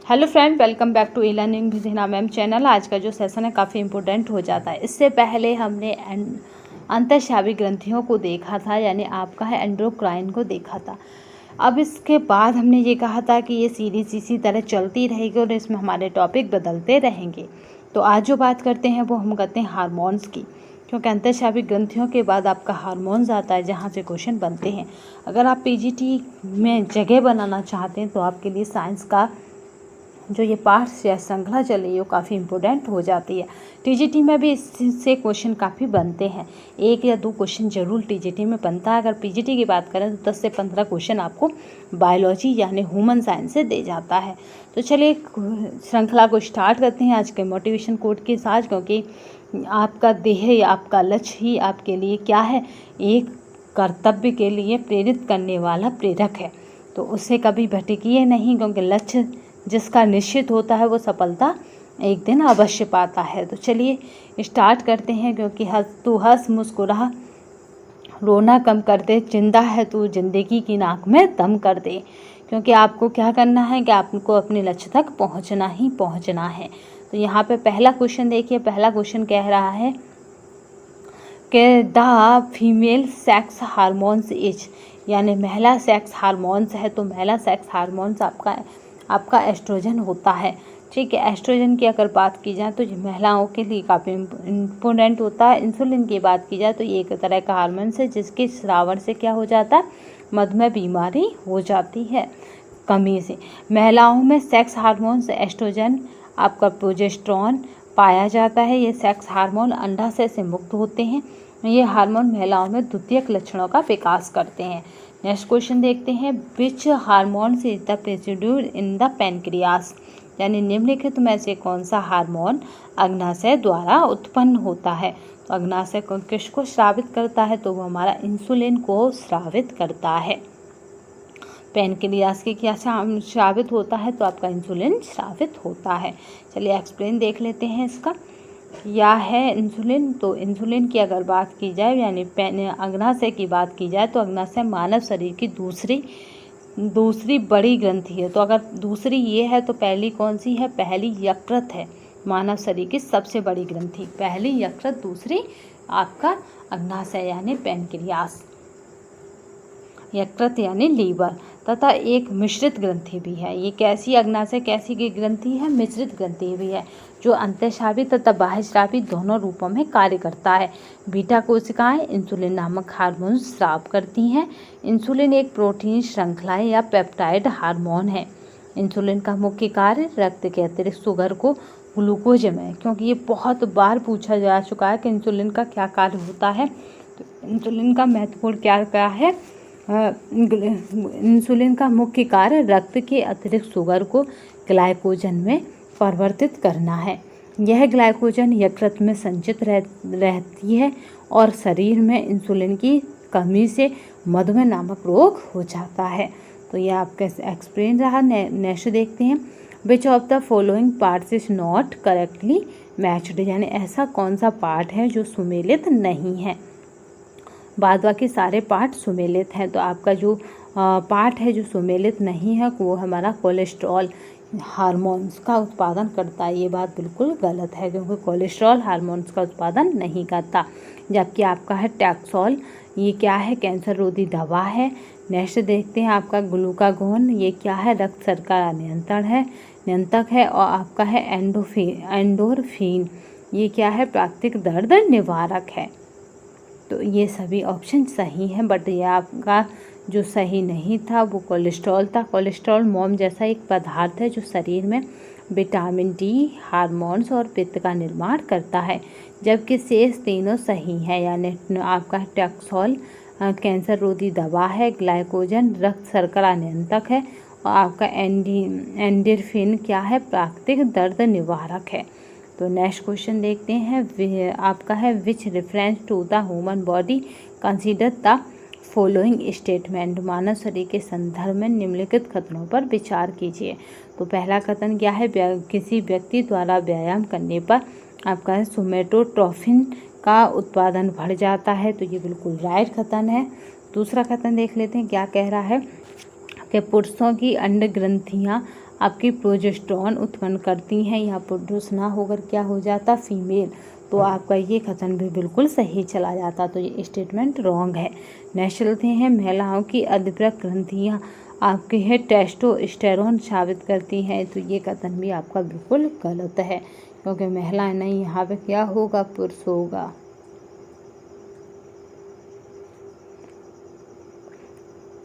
Hello friend, welcome back to e learning with Hina ma'am channel. आज का जो session है काफ़ी इंपॉर्टेंट हो जाता है। इससे पहले हमने अंतःस्रावी ग्रंथियों को देखा था, यानी आपका है एंडोक्राइन को देखा था। अब इसके बाद हमने ये कहा था कि ये सीरीज इसी तरह चलती रहेगी और इसमें हमारे टॉपिक बदलते रहेंगे। तो आज जो बात करते हैं वो हम करते हैं हार्मोन्स की, क्योंकि अंतःस्रावी ग्रंथियों के बाद आपका हार्मोन्स आता है जहाँ से क्वेश्चन बनते हैं। अगर आप पीजीटी में जगह बनाना चाहते हैं तो आपके लिए साइंस का जो ये पार्ट्स या श्रृंखला चल रही है वो काफ़ी इंपॉर्टेंट हो जाती है। टीजीटी में भी इससे क्वेश्चन काफ़ी बनते हैं, 1 या 2 क्वेश्चन जरूर टीजीटी में बनता है। अगर पीजीटी की बात करें तो 10 से 15 क्वेश्चन आपको बायोलॉजी यानी ह्यूमन साइंस से दे जाता है। तो चलिए श्रृंखला को स्टार्ट करते हैं आज के मोटिवेशन कोट के साथ, क्योंकि आपका देह या आपका लक्ष्य ही आपके लिए क्या है, एक कर्तव्य के लिए प्रेरित करने वाला प्रेरक है। तो उससे कभी भटकिए नहीं, क्योंकि लक्ष्य जिसका निश्चित होता है वो सफलता एक दिन अवश्य पाता है। तो चलिए स्टार्ट करते हैं, क्योंकि हंस मुस्कुरा रोना कम कर दे, जिंदा है तू जिंदगी की नाक में दम कर दे। क्योंकि आपको क्या करना है कि आपको अपने लक्ष्य तक पहुंचना ही पहुंचना है। तो यहाँ पे पहला क्वेश्चन देखिए, पहला क्वेश्चन कह रहा है कि the female sex hormones is, यानी महिला सेक्स हार्मोन्स है। तो महिला सेक्स हार्मोन्स आपका एस्ट्रोजन होता है। ठीक है, एस्ट्रोजन की अगर बात की जाए तो ये महिलाओं के लिए काफ़ी इम्पोर्टेंट होता है। इंसुलिन की बात की जाए तो ये एक तरह का हार्मोन है जिसके स्रावन से क्या हो जाता है, मधुमेह बीमारी हो जाती है कमी से। महिलाओं में सेक्स हार्मोन्स एस्ट्रोजन, आपका प्रोजेस्टेरॉन पाया जाता है। ये सेक्स हार्मोन अंडाशय से मुक्त होते हैं। ये हार्मोन महिलाओं में द्वितीयक लक्षणों का विकास करते हैं। नेक्स्ट क्वेश्चन देखते हैं, which hormone is the produced in the pancreas, यानी निम्नलिखित में से कौन सा हार्मोन अग्नाशय द्वारा उत्पन्न होता है। तो अग्नाशय को किसको स्रावित करता है, तो वो हमारा इंसुलिन को स्रावित करता है। पैनक्रियास के क्या स्रावित होता है, तो आपका इंसुलिन स्रावित होता है। चलिए एक्सप्लेन देख लेते हैं इसका। या है इंसुलिन, तो इंसुलिन की अगर बात की जाए यानी अग्नाशय की बात की जाए तो अग्नाशय मानव शरीर की दूसरी बड़ी ग्रंथि है। तो अगर दूसरी ये है तो पहली कौन सी है, पहली यकृत है। मानव शरीर की सबसे बड़ी ग्रंथि पहली यकृत, दूसरी आपका अग्नाशय यानी पैनक्रियास, यकृत यानी लीवर, तथा एक मिश्रित ग्रंथि भी है। ये कैसी अग्नाशय कैसी की ग्रंथि है, मिश्रित ग्रंथि भी है, जो अंतःस्रावी तथा बाह्यस्रावी दोनों रूपों में कार्य करता है। बीटा कोशिकाएं इंसुलिन नामक हार्मोन स्राव करती हैं। इंसुलिन एक प्रोटीन श्रृंखला या पेप्टाइड हार्मोन है। इंसुलिन का मुख्य कार्य रक्त के अतिरिक्त शुगर को ग्लूकोज में, क्योंकि ये बहुत बार पूछा जा चुका है कि इंसुलिन का क्या कार्य होता है। तो इंसुलिन का महत्वपूर्ण क्या है, इंसुलिन का मुख्य कार्य रक्त के अतिरिक्त शुगर को ग्लाइकोजन में परिवर्तित करना है। यह ग्लाइकोजन यकृत में संचित रहती है और शरीर में इंसुलिन की कमी से मधुमेह नामक रोग हो जाता है। तो यह आपका एक्सप्लेन रहा। नेक्स्ट देखते हैं, which of the following parts is not correctly matched, यानी ऐसा कौन सा पार्ट है जो सुमेलित नहीं है। बाद बाकी सारे पार्ट सुमेलित हैं। तो आपका जो पार्ट है जो सुमेलित नहीं है वो हमारा कोलेस्ट्रॉल हार्मोन्स का उत्पादन करता है। ये बात बिल्कुल गलत है, क्योंकि कोलेस्ट्रॉल हार्मोन्स का उत्पादन नहीं करता। जबकि आपका है टैक्सोल, ये क्या है, कैंसर रोधी दवा है। नेक्स्ट देखते हैं आपका ग्लूकागोन, ये क्या है, रक्त शर्करा नियंत्रक है। और आपका है एंडोर्फिन, ये क्या है, प्राकृतिक दर्द निवारक है। तो ये सभी ऑप्शन सही हैं, बट ये आपका जो सही नहीं था वो कोलेस्ट्रॉल था। कोलेस्ट्रॉल मोम जैसा एक पदार्थ है जो शरीर में विटामिन डी, हार्मोन्स और पित्त का निर्माण करता है। जबकि शेष तीनों सही है, यानी आपका टैक्सोल कैंसर रोधी दवा है, ग्लाइकोजन रक्त शर्करा नियंत्रक है, और आपका एंडोर्फिन क्या है, प्राकृतिक दर्द निवारक है। तो नेक्स्ट क्वेश्चन देखते हैं, आपका है which reference to the human body consider the following statement, मानव शरीर के संदर्भ में निम्नलिखित कथनों पर विचार कीजिए। तो पहला कथन क्या है, किसी व्यक्ति द्वारा व्यायाम करने पर आपका सोमेटोट्रोफिन का उत्पादन बढ़ जाता है। तो ये बिल्कुल राइट कथन है। दूसरा कथन देख लेते हैं, क्या कह रहा है कि पुरुषों की अंड ग्रंथियाँ आपकी प्रोजेस्टेरॉन उत्पन्न करती हैं, या पुरुष ना होकर क्या हो जाता, फीमेल, तो आपका ये कथन भी बिल्कुल सही चला जाता। तो ये स्टेटमेंट रॉन्ग है। नेक्स्ट चलते हैं, महिलाओं की अधिवृक्क ग्रंथियाँ आपके है टेस्टोस्टेरोन साबित करती हैं, तो ये कथन भी आपका बिल्कुल गलत है, क्योंकि महिला नहीं, यहाँ पे क्या होगा, पुरुष होगा।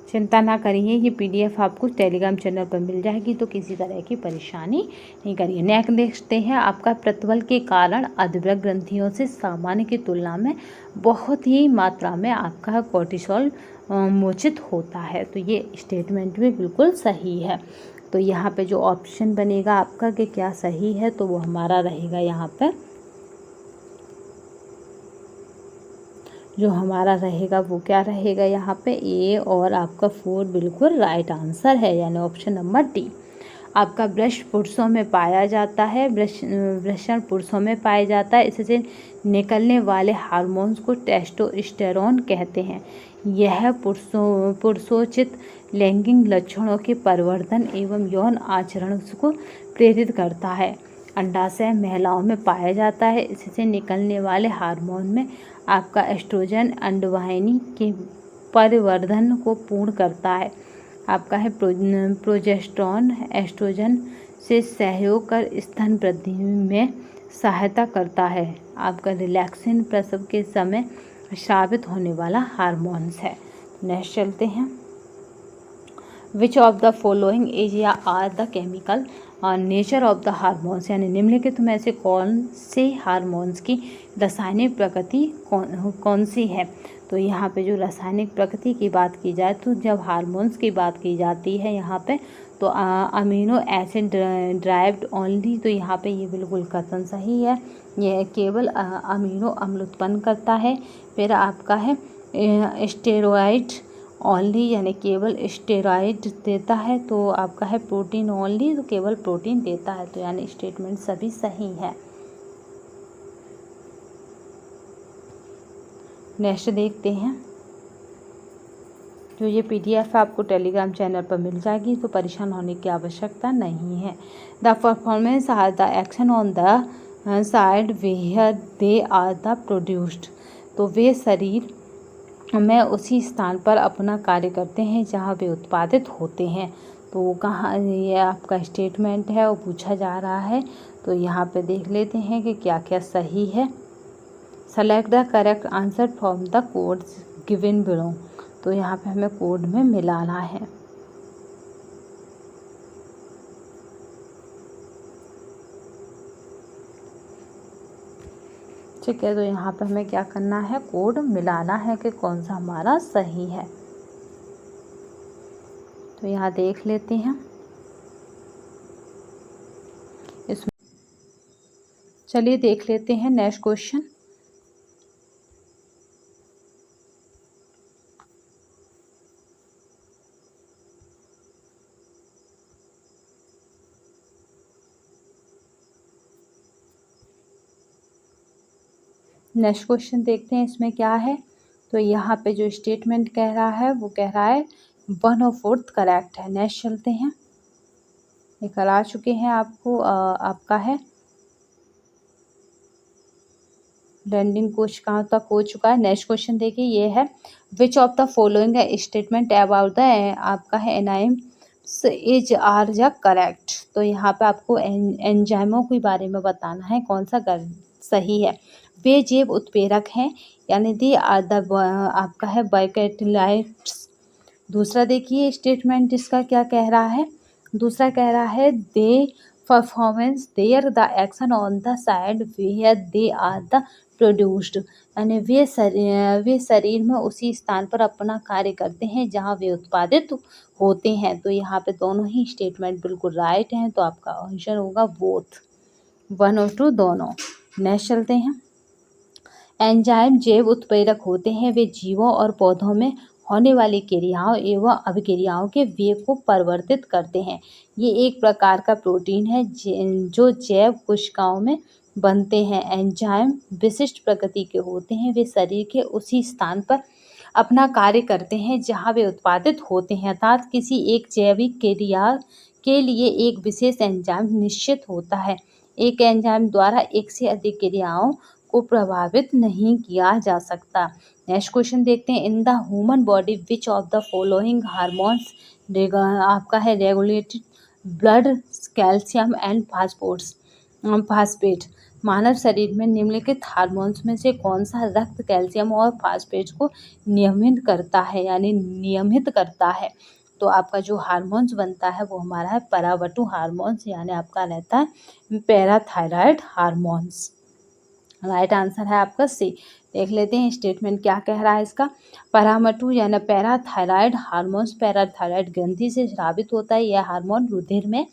चिंता ना करिए, ये पीडीएफ आपको टेलीग्राम चैनल पर मिल जाएगी, तो किसी तरह की परेशानी नहीं करिए। नेक्स्ट देखते हैं, आपका प्रतिबल के कारण अधिवृक्क ग्रंथियों से सामान्य की तुलना में बहुत ही मात्रा में आपका कोर्टिसोल मोचित होता है, तो ये स्टेटमेंट भी बिल्कुल सही है। तो यहाँ पे जो ऑप्शन बनेगा आपका कि क्या सही है, तो वो हमारा रहेगा यहाँ पे, जो हमारा रहेगा वो क्या रहेगा यहाँ पे, ए और आपका 4 बिल्कुल राइट आंसर है, यानी ऑप्शन नंबर डी। आपका ब्रश पुरुषों में पाया जाता है, वृषण पुरुषों में पाया जाता है, इससे निकलने वाले हार्मोन्स को टेस्टोस्टेरोन कहते हैं। यह पुरुषोचित लैंगिक लक्षणों के परिवर्तन एवं यौन आचरण को प्रेरित करता है। अंडाशय महिलाओं में पाया जाता है, इससे निकलने वाले हार्मोन में आपका एस्ट्रोजन अंडवाहिनी के परिवर्धन को पूर्ण करता है। आपका है प्रोजेस्टेरॉन एस्ट्रोजन से सहयोग कर स्तन वृद्धि में सहायता करता है। आपका रिलैक्सिन प्रसव के समय स्रावित होने वाला हार्मोन्स है। नेक्स्ट चलते हैं, which of the following is या are the chemical nature of the hormones, यानी निम्नलिखित में से कौन से हार्मोन्स की रासायनिक प्रकृति कौन सी है। तो यहाँ पे जो रासायनिक प्रकृति की बात की जाए, तो जब हार्मोन्स की बात की जाती है यहाँ पे, तो अमीनो एसिड ड्राइव्ड ओनली, तो यहाँ पे ये बिल्कुल कथन सही है, यह केवल अमीनो अम्ल उत्पन्न करता है। फिर आपका है स्टेरॉइड ओनली, यानी केवल स्टेरॉइड देता है। तो आपका है प्रोटीन ओनली, तो केवल प्रोटीन देता है, तो यानी स्टेटमेंट सभी सही है। नेक्स्ट देखते हैं, जो ये पीडीएफ आपको टेलीग्राम चैनल पर मिल जाएगी, तो परेशान होने की आवश्यकता नहीं है। The performance are the action on the side where they are the produced, तो वे शरीर में उसी स्थान पर अपना कार्य करते हैं जहाँ वे उत्पादित होते हैं। तो कहाँ ये आपका स्टेटमेंट है वो पूछा जा रहा है, तो यहाँ पे देख लेते हैं कि क्या क्या सही है। Select the correct answer from the codes given below, तो यहाँ पे हमें कोड में मिलाना है। ठीक है, तो यहाँ पे हमें क्या करना है, कोड मिलाना है कि कौन सा हमारा सही है। तो यहाँ देख लेते हैं, इसमें चलिए देख लेते हैं नेक्स्ट क्वेश्चन। नेक्स्ट क्वेश्चन देखते हैं इसमें क्या है। तो यहाँ पे जो स्टेटमेंट कह रहा है वो कह रहा है 1/4 करेक्ट है। नेक्स्ट चलते हैं, ये करा चुके हैं आपको आपका है लैंडिंग कोच कहाँ तक हो चुका है। नेक्स्ट क्वेश्चन देखिए, ये है विच of the following statement about the आपका है एनाइम्स इज आर या करेक्ट। तो यहाँ पे आपको एंजाइमों के बारे में बताना है कौन सा सही है। वे जैव उत्प्रेरक हैं, यानी दे आर द आपका है बाइकेटिलाइट्स। दूसरा देखिए स्टेटमेंट इसका क्या कह रहा है, दूसरा कह रहा है they performance their the action on the side where they are the produced, यानी वे शरीर में उसी स्थान पर अपना कार्य करते हैं जहां वे उत्पादित होते हैं। तो यहाँ पे दोनों ही स्टेटमेंट बिल्कुल राइट हैं, तो आपका आंसर होगा बोथ, 1 और 2 दोनों। नेक्स्ट चलते हैं, एंजाइम जैव उत्प्रेरक होते हैं, वे जीवों और पौधों में होने वाली क्रियाओं एवं अभिक्रियाओं के वेग को परिवर्तित करते हैं। ये एक प्रकार का प्रोटीन है जो जैव कोशिकाओं में बनते हैं। एंजाइम विशिष्ट प्रकृति के होते हैं, वे शरीर के उसी स्थान पर अपना कार्य करते हैं जहाँ वे उत्पादित होते हैं, अर्थात किसी एक जैविक क्रिया के लिए एक विशेष एंजाइम निश्चित होता है। एक एंजाइम द्वारा एक से अधिक क्रियाओं को प्रभावित नहीं किया जा सकता। नेक्स्ट क्वेश्चन देखते हैं, in the human body which of the following hormones आपका है regulated blood calcium and phosphate. मानव शरीर में निम्नलिखित हार्मोन्स में से कौन सा रक्त कैल्शियम और फास्फेट को नियमित करता है, यानी नियमित करता है? तो आपका जो हार्मोन्स बनता है वो हमारा है परावटु हार्मोन्स, यानी आपका रहता है पैराथायराइड हार्मोन्स। राइट आंसर है आपका सी। देख लेते हैं स्टेटमेंट क्या कह रहा है इसका। परामटू यानी पैराथायराइड हार्मोन्स पैराथायराइड ग्रंथि से स्रावित होता है। यह हार्मोन रुधिर में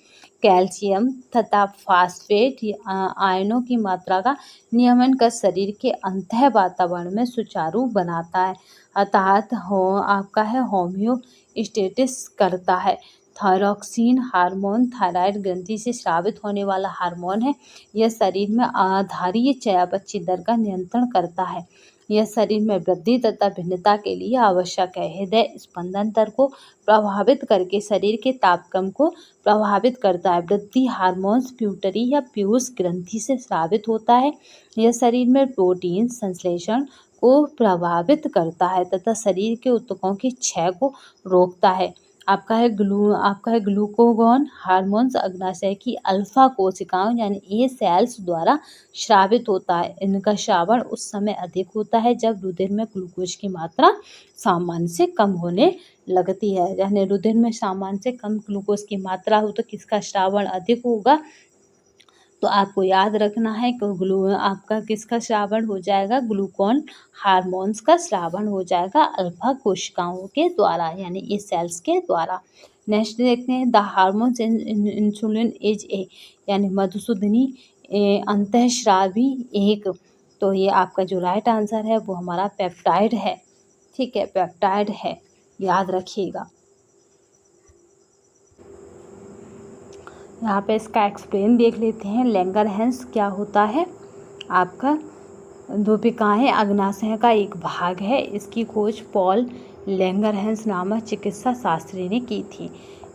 कैल्शियम तथा फास्फेट आयनों की मात्रा का नियमन कर शरीर के अंतः वातावरण में सुचारू बनाता है, अर्थात आपका है होम्योस्टेसिस करता है। थायरॉक्सिन हार्मोन थायराइड ग्रंथि से स्रावित होने वाला हार्मोन है। यह शरीर में आधारीय चयापचय दर का नियंत्रण करता है। यह शरीर में वृद्धि तथा भिन्नता के लिए आवश्यक है। हृदय स्पंदन दर को प्रभावित करके शरीर के तापक्रम को प्रभावित करता है। वृद्धि हार्मोन्स प्यूटरी या पीयूष ग्रंथि से स्रावित होता है। यह शरीर में प्रोटीन संश्लेषण को प्रभावित करता है तथा शरीर के ऊतकों की क्षय को रोकता है। आपका है ग्लूकागॉन हार्मोन्स अग्नाशय की अल्फा कोशिकाओं यानी ए सेल्स द्वारा स्रावित होता है। इनका श्रावण उस समय अधिक होता है जब रुधिर में ग्लूकोज की मात्रा सामान्य से कम होने लगती है। यानी रुधिर में सामान्य से कम ग्लूकोज की मात्रा हो तो किसका श्रावण अधिक होगा? तो आपको याद रखना है कि आपका किसका श्रावण हो जाएगा? ग्लूकागॉन हार्मोन्स का श्रावण हो जाएगा अल्फा कोशिकाओं के द्वारा, यानी ये सेल्स के द्वारा। नेक्स्ट देखते हैं, the hormones insulin is a, यानी मधुसूदनी अंतःस्रावी एक। तो ये आपका जो राइट आंसर है वो हमारा पेप्टाइड है। ठीक है, पेप्टाइड है, याद रखिएगा। यहाँ पे इसका एक्सप्लेन देख लेते हैं। लैंगरहैंस क्या होता है? आपका धूपिकाएँ अग्नाशय का एक भाग है। इसकी खोज पॉल लैंगरहैंस नामक चिकित्सा शास्त्री ने की थी।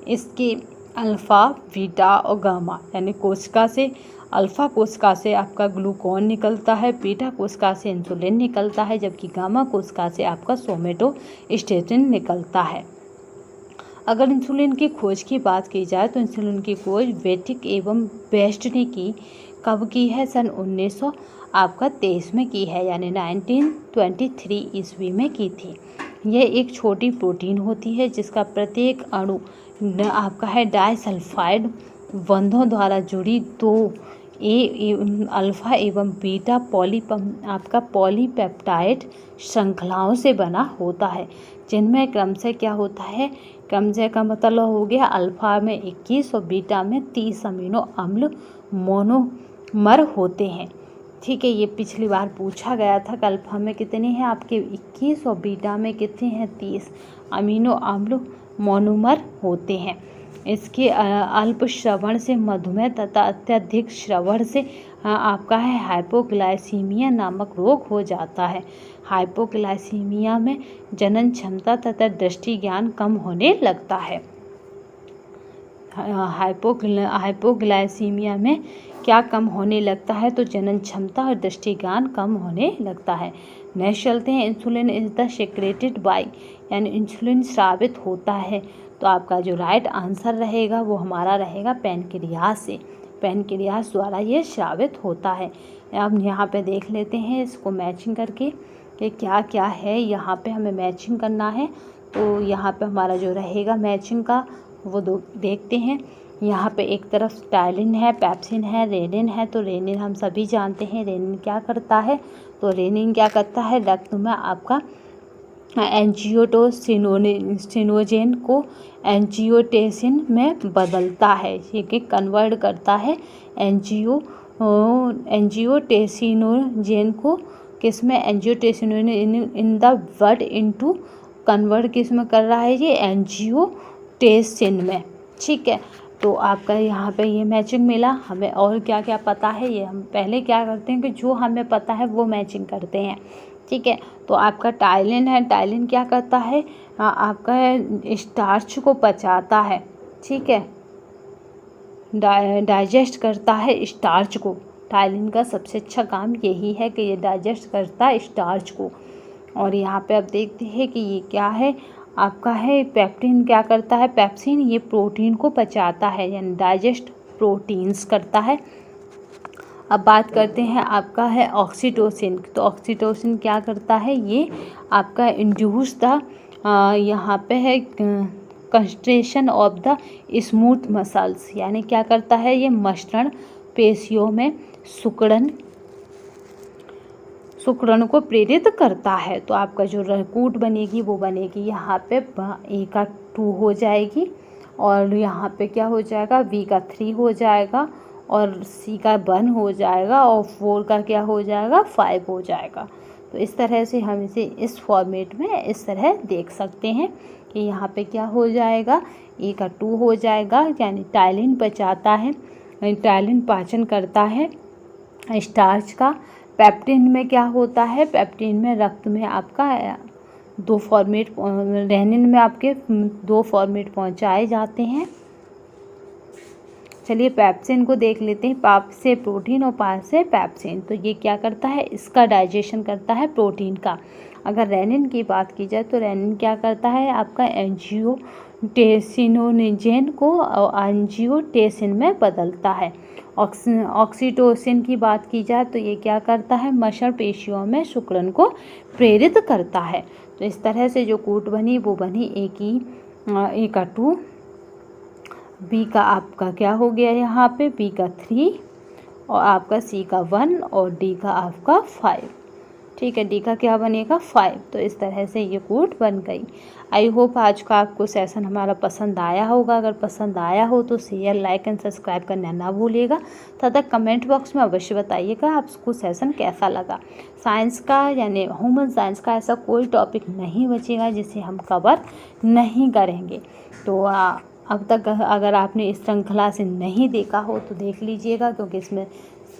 इसके अल्फा बीटा और गामा यानी कोशिका से अल्फा कोशिका से आपका ग्लूकागॉन निकलता है, बीटा कोशिका से इंसुलिन निकलता है, जबकि गामा कोशिका से आपका सोमेटोस्टेटिन निकलता है। अगर इंसुलिन की खोज की बात की जाए तो इंसुलिन की खोज बेटिक एवं बेस्ट ने की। कब की है? सन 1923 में की है, यानी 1923 ईस्वी में की थी। यह एक छोटी प्रोटीन होती है जिसका प्रत्येक अणु आपका है डाइसल्फाइड बंधों द्वारा जुड़ी दो अल्फा एवं बीटा पॉलीपेप्टाइड श्रृंखलाओं से बना होता है, जिनमें क्रमशः क्या होता है? क्रमशः का मतलब हो गया अल्फा में 21 और बीटा में 30 अमीनो अम्ल मोनोमर होते हैं। ठीक है, ये पिछली बार पूछा गया था कि अल्फा में कितने हैं आपके 21 और बीटा में कितने हैं 30 अमीनो अम्ल मोनोमर होते हैं। इसके अल्प श्रवण से मधुमेह तथा अत्यधिक श्रवण से आपका है हाइपोग्लाइसीमिया नामक रोग हो जाता है। हाइपोग्लाइसीमिया में जनन क्षमता तथा दृष्टि ज्ञान कम होने लगता है। हाइपोग्लाइसीमिया में क्या कम होने लगता है? तो जनन क्षमता और दृष्टि ज्ञान कम होने लगता है। नेक्स्ट चलते हैं, insulin is the secreted bye, यानी इंसुलिन स्रावित होता है। तो आपका जो राइट आंसर रहेगा वो हमारा रहेगा पैनक्रियास से। पैनक्रियास द्वारा ये स्रावित होता है। अब यहाँ पे देख लेते हैं इसको मैचिंग करके कि क्या क्या है। यहाँ पे हमें मैचिंग करना है, तो यहाँ पे हमारा जो रहेगा मैचिंग का वो देखते हैं। यहाँ पे एक तरफ टाइलिन है, पेप्सिन है, रेनिन है। तो रेनिन हम सभी जानते हैं रेनिन क्या करता है? तो रेनिन क्या करता है? रक्त में आपका एंजियोटेंसिनोजेन को एंजियोटेंसिन में बदलता है, ये कन्वर्ट करता है एंजियोटेंसिनोजेन को किस में? Angiotensinogen in the blood into convert किस में कर रहा है? ये एंजियोटेंसिन में। ठीक है, तो आपका यहाँ पे ये मैचिंग मिला हमें। और क्या क्या पता है ये हम पहले क्या करते हैं कि जो हमें पता है वो मैचिंग करते हैं। ठीक है। तो आपका टाइलिन है, टाइलिन क्या करता है, आपका स्टार्च को पचाता है, ठीक है, डाइजेस्ट करता है स्टार्च को। टाइलिन का सबसे अच्छा काम यही है कि ये डाइजेस्ट करता है स्टार्च को। और यहाँ पे आप देखते हैं कि ये क्या है, आपका है पेप्टिन क्या करता है, पेप्सिन ये प्रोटीन को पचाता है, यानी डाइजेस्ट प्रोटीन्स करता है। अब बात करते हैं आपका है ऑक्सीटोसिन। तो ऑक्सीटोसिन क्या करता है, ये आपका इंड्यूस द यहाँ पे है concentration of the smooth muscles, यानी क्या करता है, ये मसृण पेशियों में सुकड़न को प्रेरित करता है। तो आपका जो रकूट बनेगी वो बनेगी यहाँ पे ए का 2 हो जाएगी, और यहाँ पे क्या हो जाएगा, बी का 3 हो जाएगा, और सी का 1 हो जाएगा, और 4 का क्या हो जाएगा, 5 हो जाएगा। तो इस तरह से हम इसे इस फॉर्मेट में इस तरह देख सकते हैं कि यहाँ पे क्या हो जाएगा, ए का 2 हो जाएगा, यानी टाइलिन पचाता है, टाइलिन पाचन करता है स्टार्च का। पेप्टिन में क्या होता है, पेप्टिन में रक्त में आपका 2 फॉर्मेट, रेनिन में आपके 2 फॉर्मेट पहुंचाए जाते हैं। चलिए पेप्सिन को देख लेते हैं, पाप से प्रोटीन और पाप से पेप्सिन। तो ये क्या करता है, इसका डाइजेशन करता है प्रोटीन का। अगर रेनिन की बात की जाए तो रेनिन क्या करता है, आपका एंजियोटेंसिनोजेन को एंजियोटेंसिन में बदलता है। ऑक्सीटोसिन की बात की जाए तो ये क्या करता है, मसृण पेशियों में सिकुड़न को प्रेरित करता है। तो इस तरह से जो कूट बनी वो बनी ए का 2, बी का आपका क्या हो गया यहाँ पे, बी का 3, और आपका सी का 1, और डी का आपका 5, ठीक है, डी का क्या बनेगा 5। तो इस तरह से ये कूट बन गई। आई होप आज का आपको सेशन हमारा पसंद आया होगा। अगर पसंद आया हो तो शेयर, लाइक एंड सब्सक्राइब करना ना भूलिएगा तथा कमेंट बॉक्स में अवश्य बताइएगा आपको सेशन कैसा लगा। साइंस का यानी ह्यूमन साइंस का ऐसा कोई टॉपिक नहीं बचेगा जिसे हम कवर नहीं करेंगे। तो अब तक अगर आपने इस श्रृंखला से नहीं देखा हो तो देख लीजिएगा, क्योंकि इसमें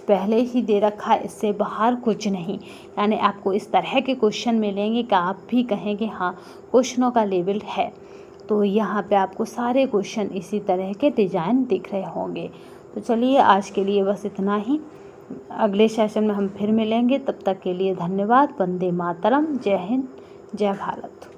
पहले ही दे रखा है, इससे बाहर कुछ नहीं। यानी आपको इस तरह के क्वेश्चन मिलेंगे कि आप भी कहेंगे हाँ क्वेश्चनों का लेवल है। तो यहाँ पे आपको सारे क्वेश्चन इसी तरह के डिज़ाइन दिख रहे होंगे। तो चलिए आज के लिए बस इतना ही, अगले सेशन में हम फिर मिलेंगे। तब तक के लिए धन्यवाद। वंदे मातरम। जय हिंद, जय भारत।